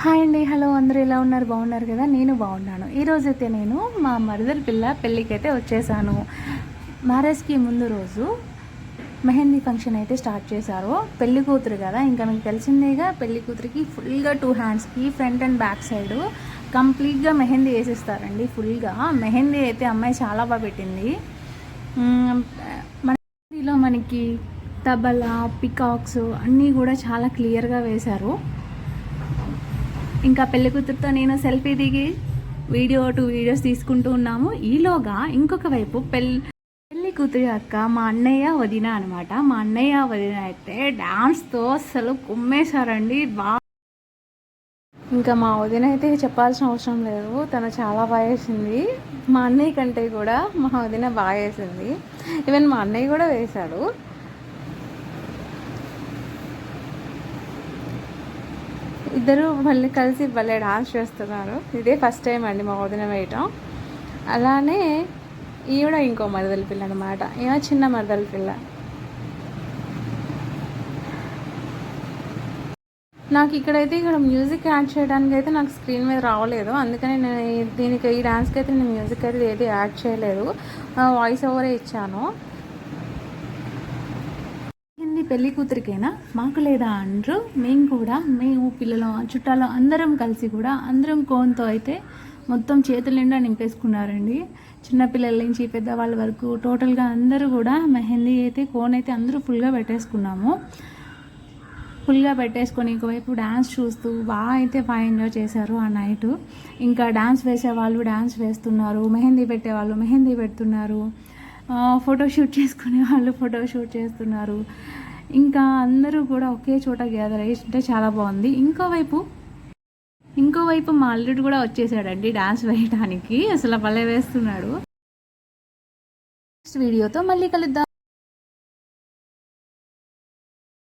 Hi అండి, hello, అందరూ ఎలా ఉన్నారు? బాగున్నారు కదా? నేను బాగున్నాను. ఈరోజైతే నేను మా మరదల పిల్ల పెళ్ళికి అయితే వచ్చేసాను. మ్యారేజ్కి ముందు రోజు మెహందీ ఫంక్షన్ అయితే స్టార్ట్ చేశారు. పెళ్లి కూతురు కదా, ఇంకా మీకు తెలిసిందేగా, పెళ్లి కూతురికి ఫుల్గా 2 హ్యాండ్స్కి ఫ్రంట్ అండ్ బ్యాక్ సైడ్ కంప్లీట్గా మెహందీ వేసేస్తారండి. ఫుల్గా మెహందీ అయితే అమ్మాయి చాలా బాగా పెట్టింది. మెహందీలో మనకి తబలా, పికాక్స్ అన్నీ కూడా చాలా క్లియర్గా వేశారు. ఇంకా పెళ్లి కూతురుతో నేను సెల్ఫీ దిగి వీడియోస్ తీసుకుంటూ ఉన్నాము. ఈలోగా ఇంకొక వైపు పెళ్లి కూతురి అక్క మా అన్నయ్య వదిన అనమాట. మా అన్నయ్య వదిన అయితే డాన్స్తో అసలు కుమ్మేశారండి. ఇంకా మా వదిన అయితే చెప్పాల్సిన అవసరం లేదు, తను చాలా బాగా వేసింది. మా అన్నయ్య కంటే కూడా మా వదిన బాగా వేసింది. ఈవెన్ మా అన్నయ్య కూడా వేశాడు. ఇద్దరు మళ్ళీ కలిసి భలే డాన్స్ చేస్తున్నారు. ఇదే ఫస్ట్ టైం అండి మా వదిన వేయటం. అలానే ఈవిడ ఇంకో మరదల పిల్ల అనమాట. ఈమె చిన్న మరదల పిల్ల. నాకు ఇక్కడ మ్యూజిక్ యాడ్ చేయడానికి అయితే నాకు స్క్రీన్ మీద రావలేదు. అందుకని నేను ఈ డాన్స్కి అయితే నేను మ్యూజిక్ అయితే ఏది యాడ్ చేయలేదు, వాయిస్ ఓవరే ఇచ్చాను. పెళ్లి కూతురికైనా మాకు లేదా అంటారు. మేము పిల్లలు చుట్టాలు అందరం కలిసి కూడా అందరం కోన్తో అయితే మొత్తం చేతుల నిండా నింపేసుకున్నారండి. చిన్నపిల్లల నుంచి పెద్దవాళ్ళ వరకు టోటల్గా అందరూ కూడా మెహందీ అయితే కోన్ అయితే అందరూ ఫుల్గా పెట్టేసుకున్నాము. ఫుల్గా పెట్టేసుకొని ఒకవైపు డ్యాన్స్ చూస్తూ బాగా ఎంజాయ్ చేశారు ఆ నైట్. ఇంకా డ్యాన్స్ వేసేవాళ్ళు డ్యాన్స్ వేస్తున్నారు, మెహందీ పెట్టేవాళ్ళు మెహందీ పెడుతున్నారు, ఫోటోషూట్ చేసుకునే వాళ్ళు ఫోటోషూట్ చేస్తున్నారు. ఇంకా అందరూ కూడా ఒకే చోట గ్యాదర్ అయ్యి చాలా బాగుంది. ఇంకోవైపు మా అల్లుడు కూడా వచ్చేసాడండి డాన్స్ వేయడానికి. అసలు భలే వేస్తున్నాడు. నెక్స్ట్ వీడియోతో మళ్ళీ కలుద్దాం.